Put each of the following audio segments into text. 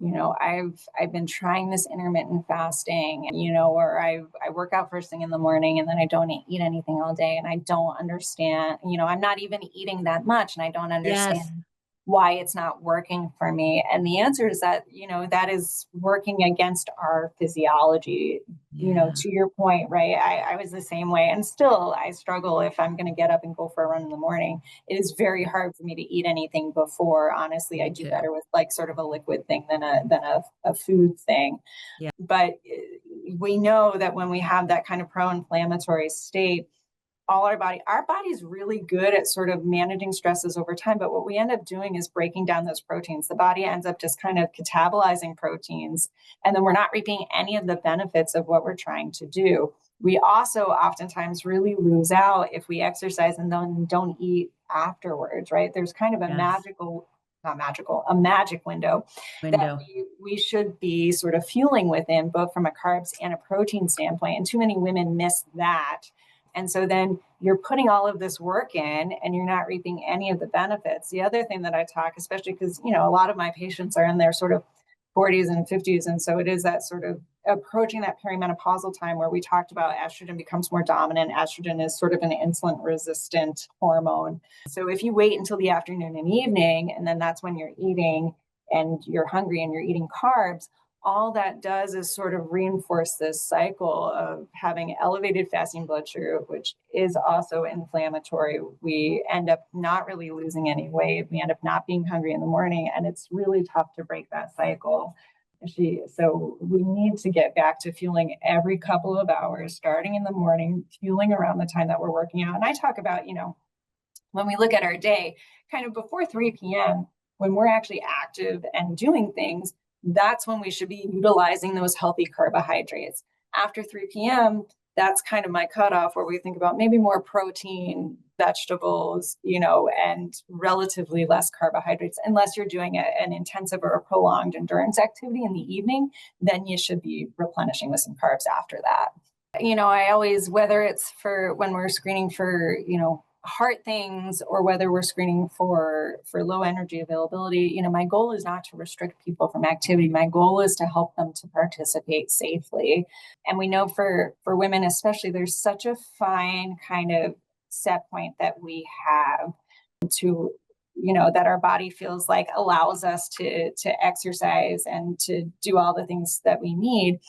I've been trying this intermittent fasting, or I work out first thing in the morning and then I don't eat anything all day, and I don't understand, I'm not even eating that much, and I don't understand Yes. why it's not working for me. And the answer is that, that is working against our physiology, Yeah. to your point, right? I was the same way. And still, I struggle if I'm going to get up and go for a run in the morning. It is very hard for me to eat anything before. Honestly, I Me do too. better with like sort of a liquid thing than a food thing. Yeah. But we know that when we have that kind of pro-inflammatory state, our body's really good at sort of managing stresses over time. But what we end up doing is breaking down those proteins. The body ends up just kind of catabolizing proteins, and then we're not reaping any of the benefits of what we're trying to do. We also oftentimes really lose out if we exercise and then don't eat afterwards, right? There's kind of a Yes. a magic window that Window. we should be sort of fueling within, both from a carbs and a protein standpoint. And too many women miss that. And so then you're putting all of this work in and you're not reaping any of the benefits. The other thing that I talk, especially because, a lot of my patients are in their sort of 40s and 50s. And so it is that sort of approaching that perimenopausal time where we talked about estrogen becomes more dominant. Estrogen is sort of an insulin resistant hormone. So if you wait until the afternoon and evening, and then that's when you're eating and you're hungry and you're eating carbs, all that does is sort of reinforce this cycle of having elevated fasting blood sugar, which is also inflammatory. We end up not really losing any weight. We end up not being hungry in the morning, and it's really tough to break that cycle. So we need to get back to fueling every couple of hours, starting in the morning, fueling around the time that we're working out. And I talk about, when we look at our day, kind of before 3 p.m., when we're actually active and doing things, that's when we should be utilizing those healthy carbohydrates. After 3 p.m., that's kind of my cutoff where we think about maybe more protein, vegetables, and relatively less carbohydrates. Unless you're doing an intensive or a prolonged endurance activity in the evening, then you should be replenishing with some carbs after that. I always, whether it's for when we're screening for, heart things, or whether we're screening for low energy availability, my goal is not to restrict people from activity. My goal is to help them to participate safely. And we know for women especially, there's such a fine kind of set point that we have to, that our body feels like allows us to exercise and to do all the things that we need.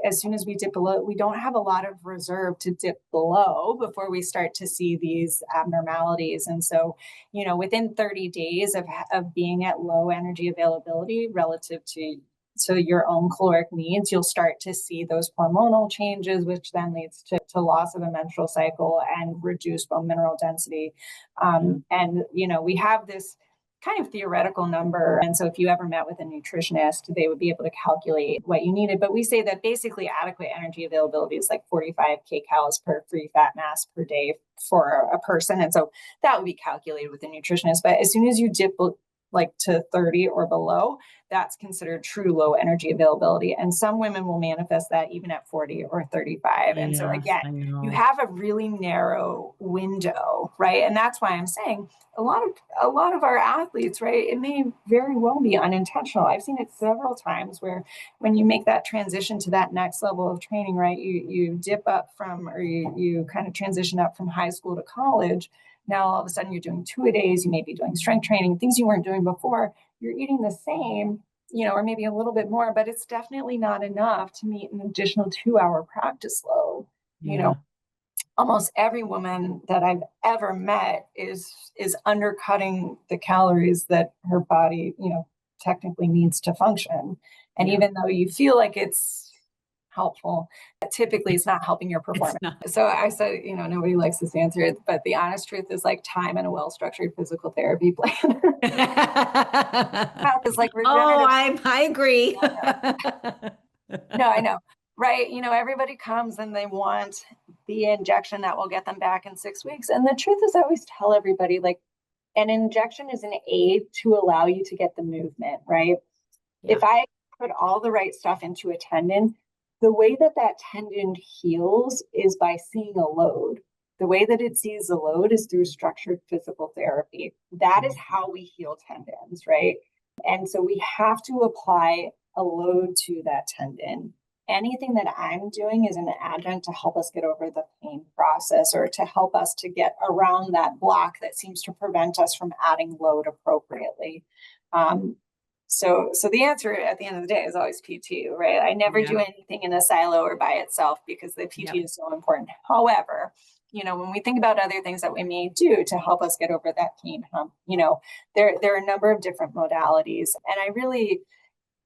As soon as we dip below, we don't have a lot of reserve to dip below before we start to see these abnormalities. And so, within 30 days of being at low energy availability relative to your own caloric needs, you'll start to see those hormonal changes, which then leads to loss of a menstrual cycle and reduced bone mineral density. And, we have this kind of theoretical number. And so if you ever met with a nutritionist, they would be able to calculate what you needed. But we say that basically adequate energy availability is like 45 kcals per free fat mass per day for a person. And so that would be calculated with a nutritionist. But as soon as you dip like to 30 or below, that's considered true low energy availability. And some women will manifest that even at 40 or 35. And so Yes, again, I know. you have a really narrow window, right? And that's why I'm saying a lot of our athletes, right, it may very well be unintentional. I've seen it several times where when you make that transition to that next level of training, right, you dip up from, or you kind of transition up from high school to college. Now, all of a sudden, you're doing 2-a-days. You may be doing strength training, things you weren't doing before. You're eating the same, or maybe a little bit more, but it's definitely not enough to meet an additional 2-hour practice load. Yeah. Almost every woman that I've ever met is undercutting the calories that her body, technically needs to function. And Yeah. even though you feel like it's helpful, typically it's not helping your performance. So I said, nobody likes this answer, but the honest truth is like time and a well-structured physical therapy plan. It's like Oh, regenerative. I agree. No, I know. Right. Everybody comes and they want the injection that will get them back in 6 weeks. And the truth is, I always tell everybody, like, an injection is an aid to allow you to get the movement, right? Yeah. If I put all the right stuff into a tendon, the way that tendon heals is by seeing a load. The way that it sees the load is through structured physical therapy. That is how we heal tendons, right? And so we have to apply a load to that tendon. Anything that I'm doing is an adjunct to help us get over the pain process or to help us to get around that block that seems to prevent us from adding load appropriately. So the answer at the end of the day is always PT, right? I never do anything in a silo or by itself because the PT is so important. However, when we think about other things that we may do to help us get over that pain hump, there are a number of different modalities. And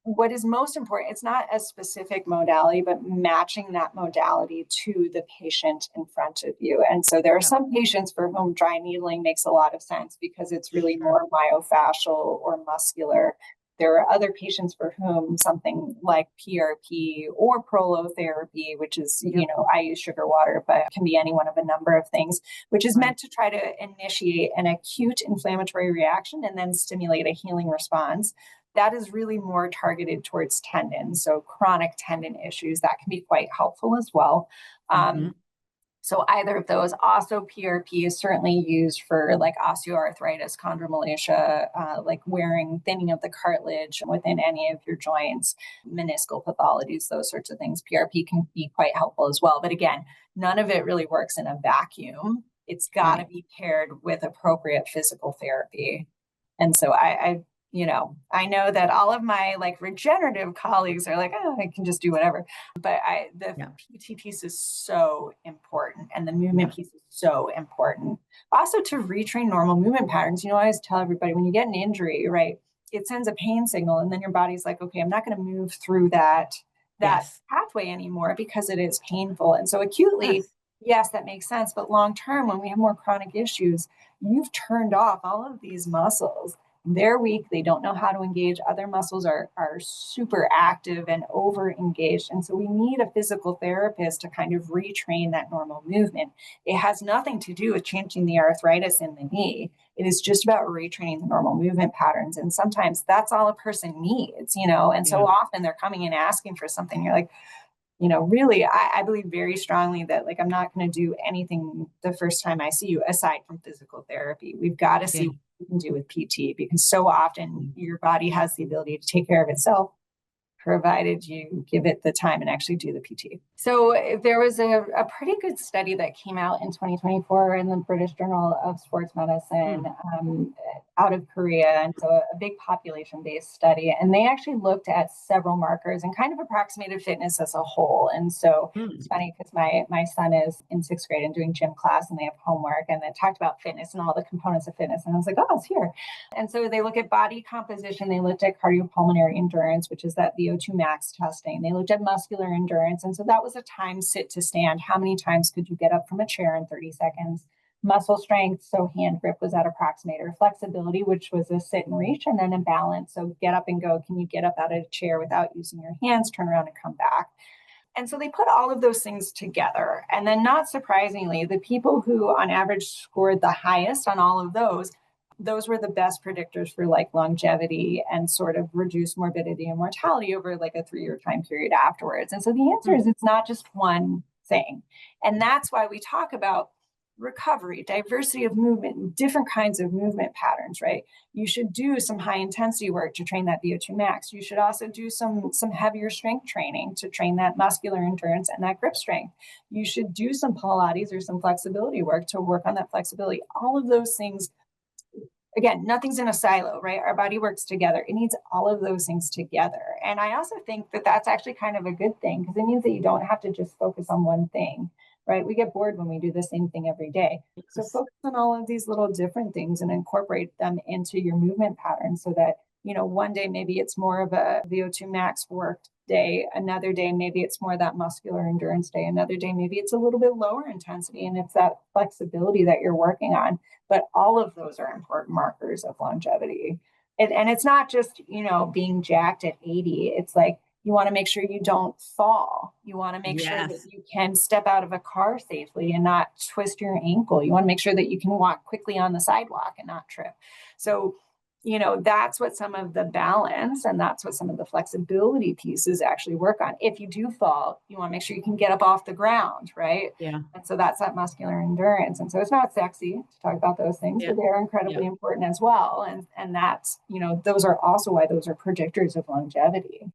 what is most important, it's not a specific modality, but matching that modality to the patient in front of you. And so there are some patients for whom dry needling makes a lot of sense because it's really more myofascial or muscular. There are other patients for whom something like PRP or prolotherapy, which is, I use sugar water, but it can be any one of a number of things, which is meant to try to initiate an acute inflammatory reaction and then stimulate a healing response. That is really more targeted towards tendons. So chronic tendon issues, that can be quite helpful as well. So either of those. Also, PRP is certainly used for like osteoarthritis, chondromalacia, like wearing, thinning of the cartilage within any of your joints, meniscal pathologies, those sorts of things. PRP can be quite helpful as well. But again, none of it really works in a vacuum. It's got to be paired with appropriate physical therapy. And so I know that all of my like regenerative colleagues are like, oh, I can just do whatever. But the PT piece is so important and the movement piece is so important. Also to retrain normal movement patterns. I always tell everybody when you get an injury, right, it sends a pain signal and then your body's like, okay, I'm not going to move through that pathway anymore because it is painful. And so acutely, yes, that makes sense. But long term, when we have more chronic issues, you've turned off all of these muscles. They're weak. They don't know how to engage. Other muscles are super active and over engaged. And so we need a physical therapist to kind of retrain that normal movement. It has nothing to do with changing the arthritis in the knee. It is just about retraining the normal movement patterns. And sometimes that's all a person needs, and so often they're coming in asking for something. You're like, really, I believe very strongly that like, I'm not going to do anything the first time I see you aside from physical therapy. We've got to see what we can do with PT because so often your body has the ability to take care of itself, provided you give it the time and actually do the PT. So there was a pretty good study that came out in 2024 in the British Journal of Sports Medicine out of Korea. And so a big population-based study. And they actually looked at several markers and kind of approximated fitness as a whole. And so it's funny because my son is in 6th grade and doing gym class and they have homework and they talked about fitness and all the components of fitness. And I was like, oh, it's here. And so they look at body composition. They looked at cardiopulmonary endurance, which is that VO2 max testing. They looked at muscular endurance. And so that was a time sit to stand. How many times could you get up from a chair in 30 seconds? Muscle strength, so hand grip was that approximator. Flexibility, which was a sit and reach, and then a balance. So get up and go. Can you get up out of a chair without using your hands, turn around and come back? And so they put all of those things together. And then not surprisingly, the people who on average scored the highest on all of those were the best predictors for like longevity and sort of reduced morbidity and mortality over like a 3-year time period afterwards. And so the answer is it's not just one thing. And that's why we talk about recovery, diversity of movement, different kinds of movement patterns, right? You should do some high intensity work to train that VO2 max. You should also do some heavier strength training to train that muscular endurance and that grip strength. You should do some Pilates or some flexibility work to work on that flexibility. All of those things, again, nothing's in a silo, right? Our body works together. It needs all of those things together. And I also think that that's actually kind of a good thing because it means that you don't have to just focus on one thing. Right? We get bored when we do the same thing every day. So focus on all of these little different things and incorporate them into your movement pattern so that, one day maybe it's more of a VO2 max work day. Another day, maybe it's more that muscular endurance day. Another day, maybe it's a little bit lower intensity and it's that flexibility that you're working on. But all of those are important markers of longevity. And it's not just, being jacked at 80. It's like, you want to make sure you don't fall. You want to make sure that you can step out of a car safely and not twist your ankle. You want to make sure that you can walk quickly on the sidewalk and not trip. So that's what some of the balance and that's what some of the flexibility pieces actually work on. If you do fall, you want to make sure you can get up off the ground, right? Yeah. And so that's that muscular endurance. And so it's not sexy to talk about those things, but they're incredibly important as well. And that's, those are also why those are predictors of longevity.